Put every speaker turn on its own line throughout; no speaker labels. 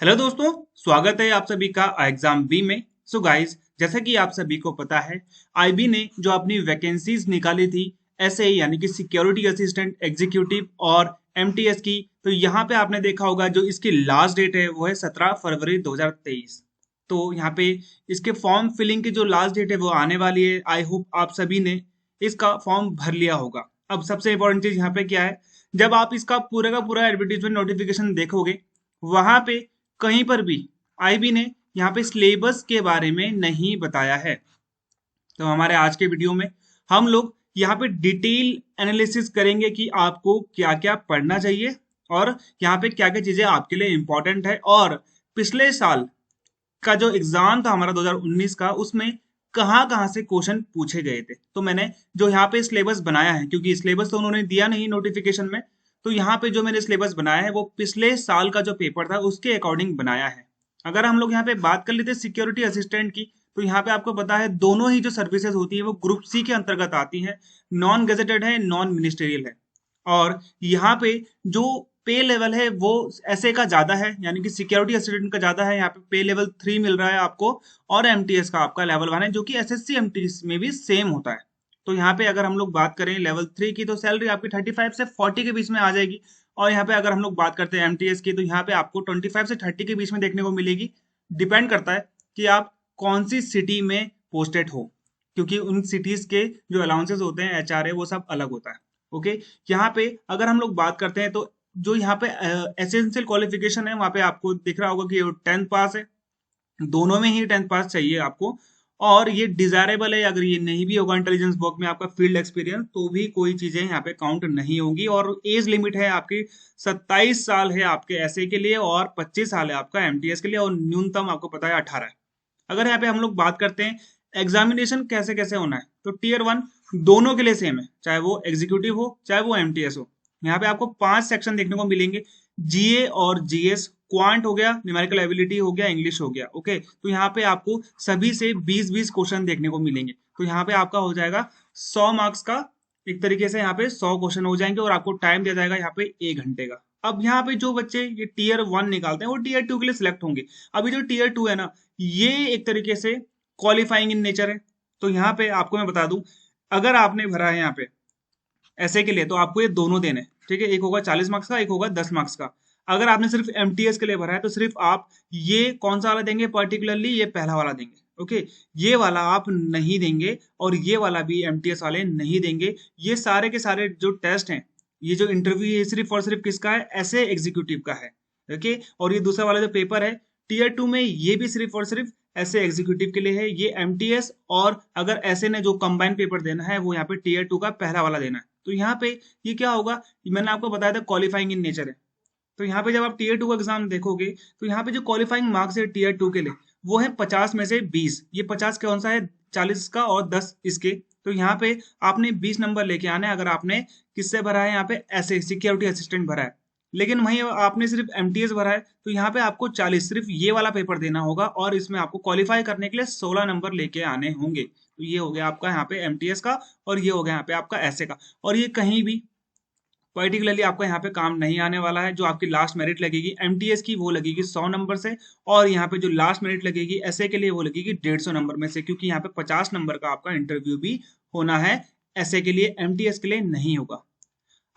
Hello दोस्तों, स्वागत है आप सभी का एग्जाम बी में। सो गाइस, जैसा कि आप सभी को पता है, आईबी ने जो अपनी वैकेंसीज निकाली थी एसए यानी कि सिक्योरिटी असिस्टेंट एग्जीक्यूटिव और एमटीएस की, तो यहाँ पे आपने देखा होगा जो इसकी लास्ट डेट है वो है 17 फरवरी 2023। तो यहाँ पे इसके फॉर्म फिलिंग की जो लास्ट डेट है वो आने वाली है। आई होप आप सभी ने इसका फॉर्म भर लिया होगा। अब सबसे इंपॉर्टेंट चीज यहाँ पे क्या है, जब आप इसका पूरा का पूरा एडवर्टीजमेंट नोटिफिकेशन देखोगे, वहां पे कहीं पर भी आईबी ने यहाँ पे सिलेबस के बारे में नहीं बताया है। तो हमारे आज के वीडियो में हम लोग यहाँ पे डिटेल एनालिसिस करेंगे कि आपको क्या क्या पढ़ना चाहिए और यहाँ पे क्या क्या चीजें आपके लिए इंपॉर्टेंट है, और पिछले साल का जो एग्जाम था हमारा 2019 का, उसमें कहाँ कहाँ से क्वेश्चन पूछे गए थे। तो मैंने जो यहाँ पे सिलेबस बनाया है, क्योंकि सिलेबस तो उन्होंने दिया नहीं नोटिफिकेशन में, तो यहाँ पे जो मैंने सिलेबस बनाया है वो पिछले साल का जो पेपर था उसके अकॉर्डिंग बनाया है। अगर हम लोग यहाँ पे बात कर लेते हैं सिक्योरिटी असिस्टेंट की, तो यहाँ पे आपको पता है दोनों ही जो सर्विसेज होती है वो ग्रुप सी के अंतर्गत आती हैं। नॉन गेजेटेड है, नॉन मिनिस्टेरियल है। और यहाँ पे जो पे लेवल है वो ऐसे का ज्यादा है, यानी कि सिक्योरिटी असिस्टेंट का ज्यादा है। यहाँ पे पे लेवल 3 मिल रहा है आपको, और एमटीएस का आपका लेवल 1 है, जो कि एसएससी एमटीएस में भी सेम होता है। तो यहाँ पे अगर हम लोग बात करें लेवल 3 की, तो सैलरी आपकी 35 से 40 के बीच में आ जाएगी। और यहाँ पे अगर हम लोग बात करते हैं एमटीएस की, तो यहाँ पे आपको 25 से 30 के बीच में देखने को मिलेगी। डिपेंड करता है कि आप कौन सी सिटी में पोस्टेड हो, क्योंकि उन सिटीज के जो अलाउंसेस होते हैं एचआरए वो सब अलग होता है। ओके, यहाँ पे अगर हम लोग बात करते हैं, तो जो यहाँ पे एसेंशियल क्वालिफिकेशन है वहां पे आपको दिख रहा होगा कि 10th पास है। दोनों में ही 10th पास चाहिए आपको। और ये डिजायरेबल है, अगर ये नहीं भी होगा इंटेलिजेंस वर्क में आपका फील्ड एक्सपीरियंस, तो भी कोई चीजें यहाँ पे काउंट नहीं होंगी। और एज लिमिट है आपकी 27 साल है आपके एसए के लिए, और 25 साल है आपका एमटीएस के लिए, और न्यूनतम आपको पता है 18 है। अगर यहाँ पे हम लोग बात करते हैं एग्जामिनेशन कैसे कैसे होना है, तो टीयर 1 दोनों के लिए सेम है, चाहे वो एग्जीक्यूटिव हो चाहे वो एमटीएस हो। यहाँ पे आपको 5 सेक्शन देखने को मिलेंगे। जीए और जीएस, क्वांट हो गया, न्यूमेरिकल एबिलिटी हो गया, इंग्लिश हो गया। ओके, तो यहाँ पे आपको सभी से 20-20 क्वेश्चन देखने को मिलेंगे। तो यहाँ पे आपका हो जाएगा 100 मार्क्स का, एक तरीके से यहाँ पे 100 क्वेश्चन हो जाएंगे, और आपको टाइम दिया जाएगा यहाँ पे 1 घंटे का। अब यहाँ पे जो बच्चे ये टीयर 1 निकालते हैं वो टीयर 2 के लिए सिलेक्ट होंगे। अभी जो टीयर 2 है ना, ये एक तरीके से क्वालिफाइंग इन नेचर है। तो यहाँ पे आपको मैं बता दूं, अगर आपने भरा है यहाँ पे ऐसे के लिए, तो आपको ये दोनों देने हैं, ठीक है। एक होगा 40 मार्क्स का, एक होगा 10 मार्क्स का। अगर आपने सिर्फ एमटीएस के लिए भरा है, तो सिर्फ आप ये कौन सा वाला देंगे, पर्टिकुलरली ये पहला वाला देंगे। ओके, ये वाला आप नहीं देंगे, और ये वाला भी एमटीएस वाले नहीं देंगे। ये सारे के सारे जो टेस्ट हैं, ये जो इंटरव्यू है, सिर्फ और सिर्फ किसका है, ऐसे एग्जीक्यूटिव का है। ओके, और ये दूसरा वाला जो पेपर है टीयर 2 में, ये भी सिर्फ और सिर्फ ऐसे एग्जीक्यूटिव के लिए है। ये एमटीएस, और अगर ऐसे ने जो कंबाइंड पेपर देना है वो यहाँ पे टीयर 2 का पहला वाला देना है। तो यहाँ पे ये क्या होगा, मैंने आपको बताया था क्वालिफाइंग इन नेचर है। तो यहाँ पे जब आप टीयर 2 का एग्जाम देखोगे, तो यहाँ पे जो क्वालिफाइंग मार्क्स है टीयर 2 के लिए, वो है 50 में से 20। ये 50 कौन सा है, 40 का और 10 इसके। तो यहाँ पे आपने 20 नंबर लेके आने, अगर आपने किससे भरा है यहाँ पे, ऐसे सिक्योरिटी असिस्टेंट भरा है। लेकिन वहीं आपने सिर्फ एमटीएस भरा है, तो यहाँ पे आपको 40 सिर्फ ये वाला पेपर देना होगा, और इसमें आपको क्वालिफाई करने के लिए 16 नंबर लेके आने होंगे। तो ये हो गया आपका यहाँ पे एमटीएस का, और ये हो गया यहाँ पे आपका ऐसे का। और ये कहीं भी पर्टिकुलरली आपका यहाँ पे काम नहीं आने वाला है। जो आपकी लास्ट मेरिट लगेगी एमटीएस की, वो लगेगी 100 नंबर से, और यहाँ पे जो लास्ट मेरिट लगेगी ऐसे के लिए, वो लगेगी 150 नंबर में से, क्योंकि यहाँ पे 50 नंबर का आपका इंटरव्यू भी होना है ऐसे के लिए, एमटीएस के लिए नहीं होगा।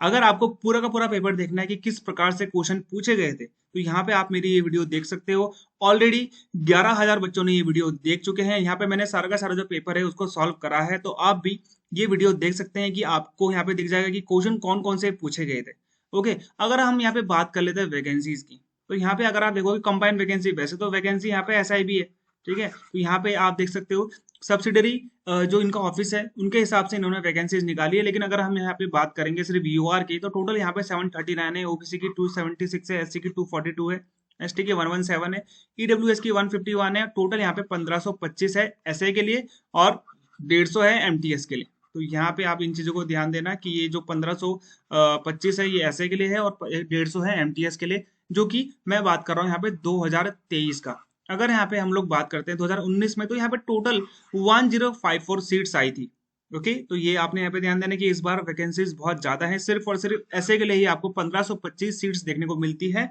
अगर आपको पूरा का पूरा पेपर देखना है कि किस प्रकार से क्वेश्चन पूछे गए थे, तो यहाँ पे आप मेरी ये वीडियो देख सकते हो। ऑलरेडी 11,000 बच्चों ने ये वीडियो देख चुके हैं। यहाँ पे मैंने सारा का सारा जो पेपर है उसको सॉल्व करा है, तो आप भी ये वीडियो देख सकते हैं कि आपको यहाँ पे दिख जाएगा कि क्वेश्चन कौन कौन से पूछे गए थे। ओके, अगर हम यहाँ पे बात कर लेते हैं वैकेंसीज की, तो यहाँ पे अगर आप देखोगे कंबाइंड वैकेंसी, वैसे तो वैकेंसी यहाँ पे एसआईबी है, ठीक है। तो यहाँ पे आप देख सकते हो सब्सिडरी जो इनका ऑफिस है उनके हिसाब से इन्होंने वैकेंसीज निकाली है। लेकिन अगर हम यहाँ पे बात करेंगे सिर्फ यूआर की, तो टोटल यहाँ पे 739 है, ओबीसी की 276 है, एससी की 242 है, एसटी की 117 है, ईडब्ल्यूएस की 151 है। टोटल यहाँ पे 1525 है एसए के लिए, और 150 है एमटीएस के लिए। तो यहाँ पे आप इन चीजों को ध्यान देना कि ये जो 1525 है ये एसए के लिए है, और 150 है एमटीएस के लिए, जो कि मैं बात कर रहा हूँ यहाँ पे 2023 का। अगर यहाँ पे हम लोग बात करते हैं 2019 में, तो यहाँ पे टोटल 1054 सीट्स आई थी। ओके, तो ये आपने यहाँ पे ध्यान देना कि इस बार वैकेंसीज बहुत ज्यादा है। सिर्फ और सिर्फ ऐसे के लिए ही आपको 1525 सीट्स देखने को मिलती है,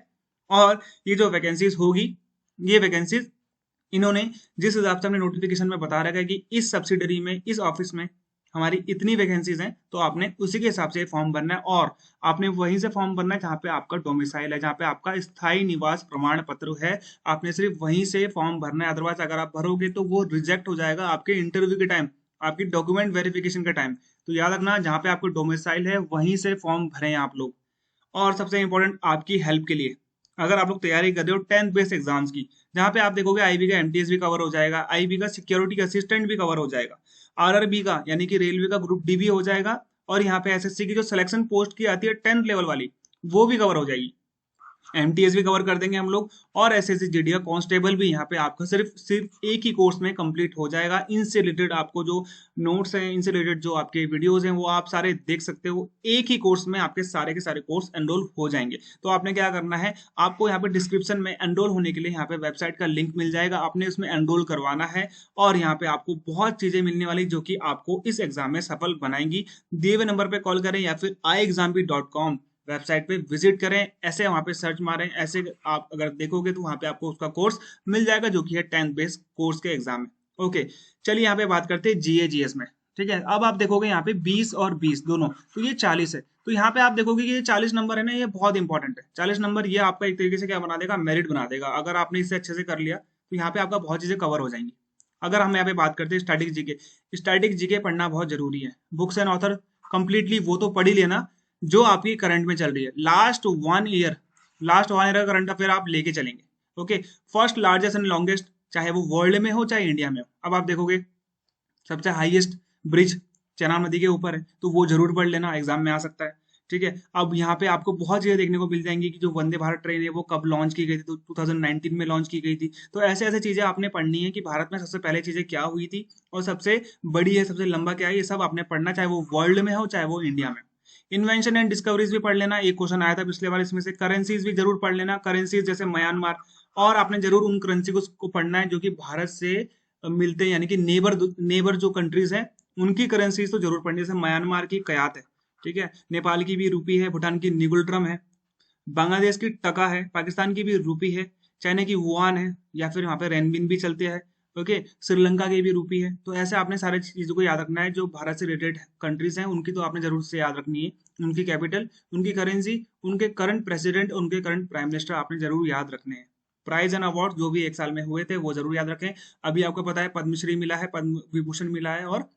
और ये जो वैकेंसीज होगी, ये वैकेंसीज इन्होंने जिस हिसाब से हमने नोटिफिकेशन में बता रखा है कि इस सब्सिडरी में, इस ऑफिस में हमारी इतनी वैकेंसीज हैं, तो आपने उसी के हिसाब से फॉर्म भरना है और आपने वहीं से फॉर्म भरना है जहाँ पे आपका डोमिसाइल है, जहाँ पे आपका स्थायी निवास प्रमाण पत्र है। आपने सिर्फ वहीं से फॉर्म भरना है, अदरवाइज अगर आप भरोगे तो वो रिजेक्ट हो जाएगा आपके इंटरव्यू के टाइम, आपकी डॉक्यूमेंट वेरिफिकेशन के टाइम। तो याद रखना, जहाँ पे आपको डोमिसाइल है वहीं से फॉर्म भरें आप लोग। और सबसे इंपॉर्टेंट आपकी हेल्प के लिए, अगर आप लोग तैयारी कर रहे हो 10th बेस्ड एग्जाम्स की, जहाँ पे आप देखोगे आईबी का एमटीएस भी कवर हो जाएगा, आईबी का सिक्योरिटी असिस्टेंट भी कवर हो जाएगा, आरआरबी का यानी कि रेलवे का ग्रुप डी भी हो जाएगा, और यहाँ पे एसएससी की जो सिलेक्शन पोस्ट की आती है 10th लेवल वाली, वो भी कवर हो जाएगी। एमटीएस भी कवर कर देंगे हम लोग, और एसएससी जीडी कांस्टेबल भी यहाँ पे आपका सिर्फ सिर्फ एक ही कोर्स में कंप्लीट हो जाएगा। इनसे रिलेटेड आपको जो नोट्स हैं, इनसे रिलेटेड जो आपके वीडियोस हैं, वो आप सारे देख सकते हो। एक ही कोर्स में आपके सारे के सारे कोर्स एनरोल हो जाएंगे। तो आपने क्या करना है, आपको यहाँ पे डिस्क्रिप्शन में एनरोल होने के लिए यहाँ पे वेबसाइट का लिंक मिल जाएगा, आपने उसमें एनरोल करवाना है। और यहाँ पे आपको बहुत चीजें मिलने वाली जो कि आपको इस एग्जाम में सफल बनाएंगी। दिए हुए नंबर पे कॉल करें या फिर iexambit.com वेबसाइट पे विजिट करें, ऐसे वहां पे सर्च मारें, ऐसे आप अगर देखोगे तो वहां पे आपको उसका कोर्स मिल जाएगा जो कि है 10th बेस कोर्स के एग्जाम में। ओके, चलिए यहाँ पे बात करते हैं जीए जीएस में। ठीक है, अब आप देखोगे यहाँ पे 20 और 20 दोनों, तो ये 40 है। तो यहाँ पे आप देखोगे कि ये 40 नंबर है ना, ये बहुत इंपॉर्टेंट है। 40 नंबर ये आपका एक तरीके से क्या बना देगा, मेरिट बना देगा। अगर आपने इसे अच्छे से कर लिया तो यहाँ पे आपका बहुत चीजें कवर हो जाएंगी। अगर हम यहाँ पे बात करते हैं स्टैटिक जीके, स्टैटिक जीके पढ़ना बहुत जरूरी है। बुक्स एंड ऑथर कंप्लीटली वो तो पढ़ ही लेना जो आपकी करंट में चल रही है। लास्ट वन ईयर का करंट अफेयर आप लेके चलेंगे। Okay, first largest and longest, चाहे वो वर्ल्ड में हो चाहे इंडिया में हो। अब आप देखोगे सबसे हाईएस्ट ब्रिज चेनाब नदी के ऊपर है, तो वो जरूर पढ़ लेना, एग्जाम में आ सकता है। ठीक है, अब यहाँ पे आपको बहुत चीजें देखने को मिल जाएंगी कि जो वंदे भारत ट्रेन है वो कब लॉन्च की गई थी, तो 2019 में लॉन्च की गई थी। तो ऐसे ऐसे चीजें आपने पढ़नी है कि भारत में सबसे पहले चीजें क्या हुई थी और सबसे बड़ी है, सबसे लंबा क्या है, ये सब आपने पढ़ना, चाहे वो वर्ल्ड में हो चाहे वो इंडिया में। इन्वेंशन एंड डिस्कवरीज भी पढ़ लेना, एक क्वेश्चन आया था पिछले बार इसमें से। करेंसीज भी जरूर पढ़ लेना, करेंसीज जैसे म्यांमार, और आपने जरूर उन करेंसी को पढ़ना है जो कि भारत से मिलते हैं, यानी कि नेबर नेबर जो कंट्रीज हैं उनकी करेंसीज तो जरूर पढ़नी है। जैसे म्यांमार की कयात है, ठीक है, नेपाल की भी रूपी है, भूटान की निगुल्ट्रम है, बांग्लादेश की टका है, पाकिस्तान की भी रूपी है, चाइना की युआन है, या फिर वहां पे रेनबिन भी चलते हैं। ओके, श्रीलंका की भी रूपी है। तो ऐसे आपने सारे चीजों को याद रखना है, जो भारत से रिलेटेड कंट्रीज हैं उनकी तो आपने जरूर से याद रखनी है। उनकी कैपिटल, उनकी करेंसी, उनके करंट प्रेसिडेंट, उनके करंट प्राइम मिनिस्टर आपने जरूर याद रखने हैं। प्राइज एंड अवार्ड जो भी एक साल में हुए थे वो जरूर याद रखें। अभी आपको पता है पद्मश्री मिला है, पद्म विभूषण मिला है और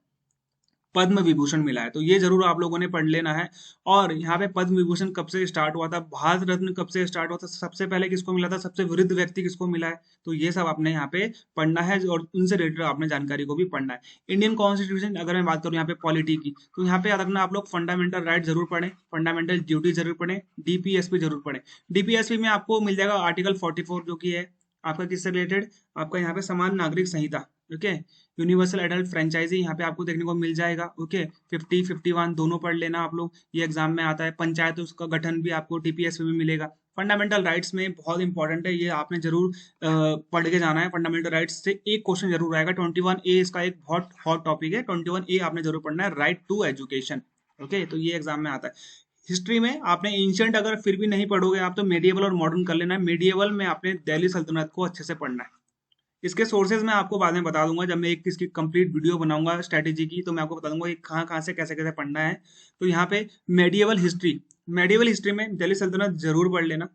पद्म विभूषण मिला है, तो ये जरूर आप लोगों ने पढ़ लेना है। और यहाँ पे पद्म विभूषण कब से स्टार्ट हुआ था, भारत रत्न कब से स्टार्ट हुआ था, सबसे पहले किसको मिला था, सबसे वृद्ध व्यक्ति किसको मिला है, तो ये सब आपने यहाँ पे पढ़ना है और उनसे रिलेटेड आपने जानकारी को भी पढ़ना है। इंडियन कॉन्स्टिट्यूशन अगर मैं बात करूँ यहाँ पे पॉलिटी की, तो यहाँ पे याद रखना आप लोग फंडामेंटल राइट जरूर पढ़ें, फंडामेंटल ड्यूटी जरूर पढ़ें, डीपीएसपी जरूर पढ़ें। डीपीएसपी में आपको मिल जाएगा आर्टिकल 44 जो कि है आपका किससे रिलेटेड, आपका यहाँ पे समान नागरिक संहिता। ओके, यूनिवर्सल एडल्ट फ्रेंचाइजी यहाँ पे आपको देखने को मिल जाएगा। ओके, 50 51 दोनों पढ़ लेना आप लोग, ये एग्जाम में आता है। पंचायत उसका गठन भी आपको टीपीएससी में मिलेगा। फंडामेंटल राइट्स में बहुत इंपॉर्टेंट है, ये आपने जरूर पढ़ के जाना है। फंडामेंटल राइट्स से एक क्वेश्चन जरूर आएगा। 21A इसका एक बहुत हॉट टॉपिक है, 21A आपने जरूर पढ़ना है, राइट टू एजुकेशन। ओके, तो ये एग्जाम में आता है। हिस्ट्री में आपने एंशियंट अगर फिर भी नहीं पढ़ोगे आप, तो मेडिएवल और मॉडर्न कर लेना है। मेडिएवल में आपने दिल्ली सल्तनत को अच्छे से पढ़ना है। इसके सोर्सेज मैं आपको बाद में बता दूंगा, जब मैं एक इसकी कंप्लीट वीडियो बनाऊंगा स्ट्रेटेजी की, तो मैं आपको बता दूंगा कि कहाँ कहाँ से कैसे कैसे पढ़ना है। तो यहाँ पे मेडिएवल हिस्ट्री में दिल्ली सल्तनत जरूर पढ़ लेना,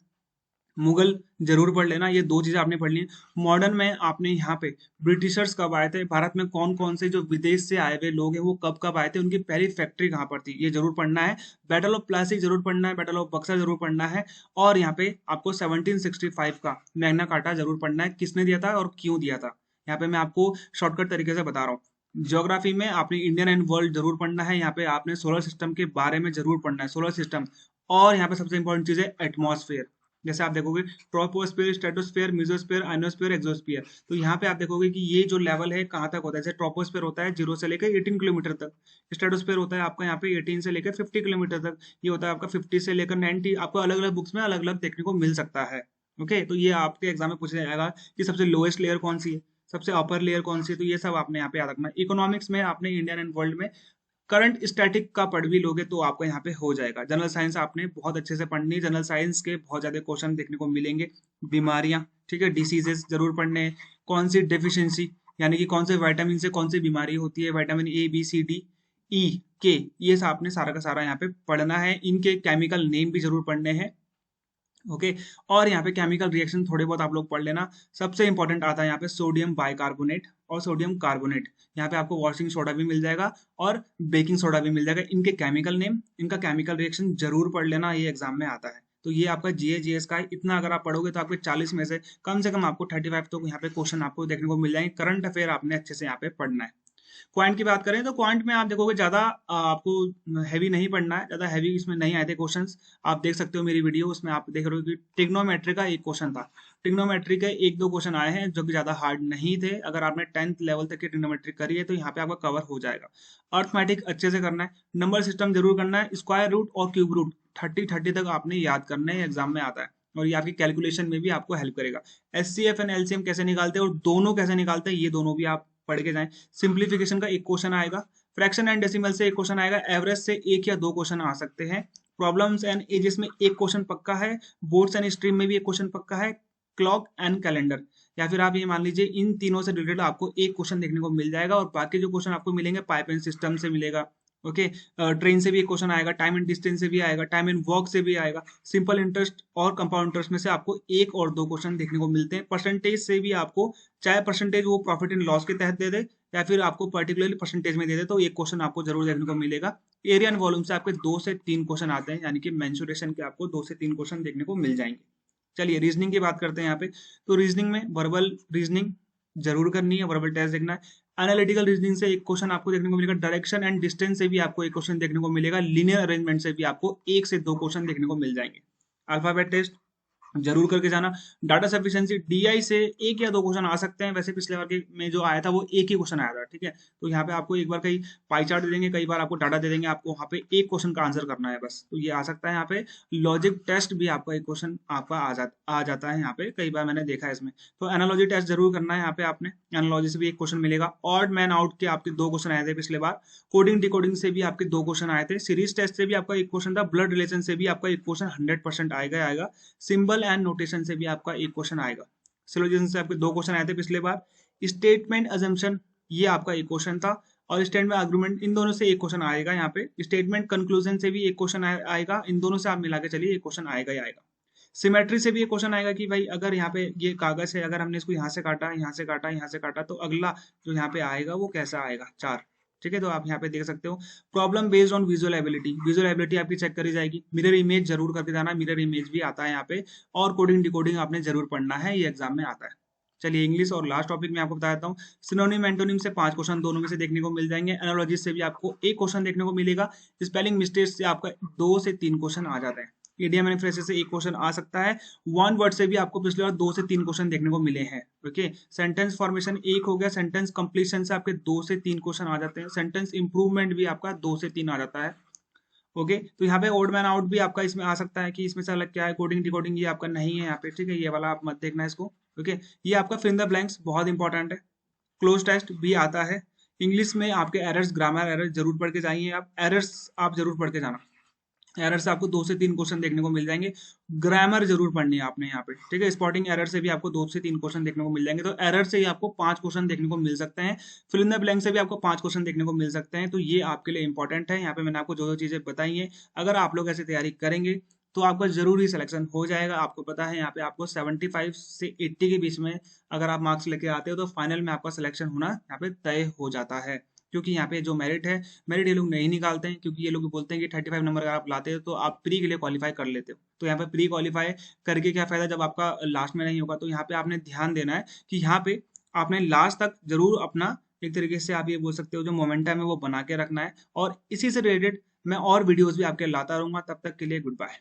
मुगल जरूर पढ़ लेना, ये दो चीजें आपने पढ़ ली। मॉडर्न में आपने यहाँ पे ब्रिटिशर्स कब आए थे, भारत में कौन कौन से जो विदेश से आए हुए लोग हैं वो कब कब आए थे, उनकी पहली फैक्ट्री कहाँ पर थी, ये जरूर पढ़ना है। बैटल ऑफ प्लासी जरूर पढ़ना है, बैटल ऑफ बक्सर जरूर पढ़ना है। और यहाँ पे आपको 1765 का मैग्ना कार्टा जरूर पढ़ना है, किसने दिया था और क्यों दिया था। यहाँ पे मैं आपको शॉर्टकट तरीके से बता रहा हूँ। ज्योग्राफी में आपने इंडियन एंड वर्ल्ड जरूर पढ़ना है, यहाँ पे आपने सोलर सिस्टम के बारे में जरूर पढ़ना है, सोलर सिस्टम। और यहाँ पे सबसे इंपॉर्टेंट चीज है एटमॉस्फेयर। जैसे आप देखोगे troposphere, stratosphere, mesosphere, ionosphere, exosphere, तो यहाँ पे आप देखोगे कि ये जो लेवल है कहाँ तक होता है। जैसे ट्रोपोस्फीयर होता है 0 से लेकर 18 किलोमीटर तक, स्ट्रेटोस्फीयर होता है आपका यहाँ पे 18 से लेकर 50 किलोमीटर तक, ये होता है आपका 50 से लेकर 90। आपको अलग अलग बुक्स में अलग अलग देखने को मिल सकता है। ओके, तो ये आपके एग्जाम में पूछा जाएगा कि सबसे लोएस्ट लेयर कौन सी है, सबसे अपर लेयर कौन सी है, तो ये सब आपने यहाँ पे याद रखना है। इकोनॉमिक्स में आपने इंडियन एंड वर्ल्ड में करंट स्टैटिक का पढ़ भी लोगे तो आपका यहाँ पे हो जाएगा। जनरल साइंस आपने बहुत अच्छे से पढ़नी है, जनरल साइंस के बहुत ज्यादा क्वेश्चन देखने को मिलेंगे। बीमारियां, ठीक है, डिसीजेस जरूर पढ़ने हैं। कौन सी डेफिशिएंसी यानी कि कौन से विटामिन से कौन सी बीमारी होती है, vitamin A B C D E K, ये आपने सारा का सारा यहाँ पे पढ़ना है। इनके केमिकल नेम भी जरूर पढ़ने हैं। ओके, और यहाँ पे केमिकल रिएक्शन थोड़े बहुत आप लोग पढ़ लेना। सबसे इंपॉर्टेंट आता है यहाँ पे सोडियम बाइकार्बोनेट और सोडियम कार्बोनेट। यहाँ पे आपको वॉशिंग सोडा भी मिल जाएगा और बेकिंग सोडा भी मिल जाएगा। इनके केमिकल नेम, इनका केमिकल रिएक्शन जरूर पढ़ लेना, ये एग्जाम में आता है। तो ये आपका जीएस का है। इतना अगर आप पढ़ोगे तो आपके 40 में से कम आपको 35 तो यहाँ पे क्वेश्चन आपको देखने को मिल जाएंगे। करंट अफेयर आपने अच्छे से यहाँ पे पढ़ना है। क्वांट की बात करें तो क्वांट में आप देखोगे ज्यादा आपको हैवी नहीं पढ़ना है, ज्यादा हैवी इसमें नहीं आए थे क्वेश्चंस। आप देख सकते हो मेरी वीडियो, उसमें आप देख रहे हो कि ट्रिग्नोमेट्री का एक क्वेश्चन था। ट्रिग्नोमेट्री के एक दो क्वेश्चन आए हैं जो कि ज्यादा हार्ड नहीं थे। अगर आपने 10th लेवल तक की ट्रिग्नोमेट्री करी है तो यहाँ पे आपका कवर हो जाएगा। अर्थमेटिक अच्छे से करना है, नंबर सिस्टम जरूर करना है, स्क्वायर रूट और क्यूब रूट 30 तक आपने याद करना है, एग्जाम में आता है और ये आपकी कैलकुलेशन में भी आपको हेल्प करेगा। एचसीएफ एंड एलसीएम कैसे निकालते हैं और दोनों कैसे निकालते हैं, ये दोनों भी आप पढ़ के जाएं। सिंप्लीफिकेशन का एक क्वेश्चन आएगा, फ्रैक्शन एंड डेसिमल से एक क्वेश्चन आएगा, एवरेज से एक या दो क्वेश्चन आ सकते हैं, प्रॉब्लम्स एंड एजेस में एक क्वेश्चन पक्का है, बोर्ड्स एंड स्ट्रीम में भी एक क्वेश्चन पक्का है, क्लॉक एंड कैलेंडर, या फिर आप ये मान लीजिए इन तीनों से रिलेटेड आपको एक क्वेश्चन देखने को मिल जाएगा और बाकी जो क्वेश्चन आपको मिलेंगे पाइप एंड सिस्टम से मिलेगा। ओके, ट्रेन से भी एक क्वेश्चन आएगा, टाइम एंड डिस्टेंस से भी आएगा, टाइम एंड वर्क से भी आएगा, सिंपल इंटरेस्ट और कंपाउंड इंटरेस्ट में से आपको एक और दो क्वेश्चन देखने को मिलते हैं। परसेंटेज से भी आपको, चाहे परसेंटेज वो प्रॉफिट एंड लॉस के तहत दे दे या फिर आपको पर्टिकुलरली परसेंटेज में दे दे, तो एक क्वेश्चन आपको जरूर देखने को मिलेगा। एरिया एंड वॉल्यूम से आपके 2 से 3 क्वेश्चन आते हैं, यानी कि मेंसुरेशन के आपको 2 से 3 क्वेश्चन देखने को मिल जाएंगे। चलिए रीजनिंग की बात करते हैं यहाँ पे। तो रीजनिंग में वर्बल रीजनिंग जरूर करनी है, वर्बल टेस्ट देखना है। एनालिटिकल रीजनिंग से एक क्वेश्चन आपको देखने को मिलेगा, डायरेक्शन एंड डिस्टेंस से भी आपको एक क्वेश्चन देखने को मिलेगा, लीनियर अरेंजमेंट से भी आपको 1 से 2 क्वेश्चन देखने को मिल जाएंगे। अल्फाबेट टेस्ट जरूर करके जाना। डाटा सफिशिएंसी डीआई से एक या दो क्वेश्चन आ सकते हैं, वैसे पिछले बार के में जो आया था वो एक ही क्वेश्चन आया था, ठीक है। तो यहाँ पे आपको एक बार कहीं पाई चार्ट दे देंगे, कई बार आपको डाटा दे देंगे, आपको वहाँ पे एक क्वेश्चन का आंसर करना है बस, तो ये आ सकता है। यहाँ पे लॉजिक टेस्ट भी आपका एक क्वेश्चन आपका आ जाता है यहाँ पे, कई बार मैंने देखा है इसमें। तो एनालॉजी टेस्ट जरूर करना है यहाँ पे आपने, एनालॉजी से भी एक क्वेश्चन मिलेगा। ऑड मैन आउट के आपके 2 क्वेश्चन आए थे पिछले बार। कोडिंग डिकोडिंग से भी आपके 2 क्वेश्चन आए थे। सीरीज टेस्ट से भी आपका एक क्वेश्चन था। ब्लड रिलेशन से भी आपका एक क्वेश्चन 100% आएगा। सिंबल एंड नोटेशन से भी आपका एक क्वेश्चन आएगा। सिलोजिज्म से आपके 2 क्वेश्चन आए थे पिछले बार। स्टेटमेंट अजम्पशन ये आपका एक क्वेश्चन था और स्टेटमेंट आर्गुमेंट, इन दोनों से एक क्वेश्चन आएगा यहाँ पे। स्टेटमेंट कंक्लूजन से भी एक क्वेश्चन आएगा, इन दोनों से आप मिला के चलिए एक क्वेश्चन आएगा ही आएगा। सिमेट्री से भी एक क्वेश्चन आएगा कि भाई अगर यहाँ पे ये कागज है, अगर हमने इसको यहाँ से काटा, यहाँ से काटा, यहाँ से काटा, तो अगला जो यहाँ पे आएगा वो कैसा आएगा, 4, ठीक है। तो आप यहाँ पे देख सकते हो। Problem based on visual ability, visual ability आपकी चेक करी जाएगी। मिरर इमेज जरूर करके जाना, मिरर इमेज भी आता है यहाँ पे। और कोडिंग डिकोडिंग आपने जरूर पढ़ना है, ये एग्जाम में आता है। चलिए इंग्लिश और लास्ट टॉपिक में आपको बता देता हूँ। सिनोनिम एंटोनिम से 5 क्वेश्चन दोनों में से देखने को मिल जाएंगे। एनालॉजी से भी आपको एक क्वेश्चन देखने को मिलेगा। स्पेलिंग मिस्टेक से आपका 2 से 3 क्वेश्चन आ जाते हैं। इडियम एंड फ्रेजेस से एक क्वेश्चन आ सकता है। वन वर्ड से भी आपको पिछले बार 2 से 3 क्वेश्चन देखने को मिले हैं। ओके, सेंटेंस फॉर्मेशन एक हो गया। सेंटेंस कंप्लीशन से आपके 2 से 3 क्वेश्चन आ जाते हैं। सेंटेंस इंप्रूवमेंट भी आपका 2 से 3 आ जाता है। ओके, तो यहाँ पे ओड मैन आउट भी आपका इसमें आ सकता है कि इसमें से अलग क्या है, कोडिंग डिकोडिंग ये आपका नहीं है यहाँ पे, ठीक है। ये वाला आप मत देखना इसको। ओके, ये आपका फिल इन द ब्लैंक्स बहुत इंपॉर्टेंट है। क्लोज टेस्ट भी आता है। इंग्लिश में आपके एरर्स, ग्रामर एरर्स जरूर पढ़ के जाइए आप। एरर्स आप जरूर पढ़ के जाना। एरर से आपको 2 से 3 क्वेश्चन देखने को मिल जाएंगे। ग्रामर जरूर पढ़नी है आपने यहाँ पे, ठीक है। स्पॉटिंग एरर से भी आपको 2 से 3 क्वेश्चन देखने को मिल जाएंगे। तो एरर से ही आपको 5 क्वेश्चन देखने को मिल सकते हैं। फिल इन द ब्लैंक से भी आपको 5 क्वेश्चन देखने को मिल सकते हैं। तो ये आपके लिए इंपॉर्टेंट है। यहाँ पे मैंने आपको जो जो चीजें बताई है, अगर आप लोग ऐसे तैयारी करेंगे तो आपका जरूरी सिलेक्शन हो जाएगा। आपको पता है यहाँ पे आपको 75 से 80 के बीच में अगर आप मार्क्स लेके आते हो तो फाइनल में आपका सिलेक्शन होना यहाँ पे तय हो जाता है। क्योंकि यहाँ पे जो मेरिट है, मेरिट ये लोग नहीं निकालते हैं, क्योंकि ये लोग बोलते हैं कि 35 नंबर अगर आप लाते हो तो आप प्री के लिए क्वालिफाई कर लेते हो। तो यहाँ पे प्री क्वालिफाई करके क्या फायदा जब आपका लास्ट में नहीं होगा। तो यहाँ पे आपने ध्यान देना है कि यहाँ पे आपने लास्ट तक जरूर अपना, एक तरीके से आप ये बोल सकते हो, जो मोमेंटम है वो बना के रखना है। और इसी से रिलेटेड मैं और वीडियोज भी आपके लाता रहूंगा। तब तक के लिए गुड बाय।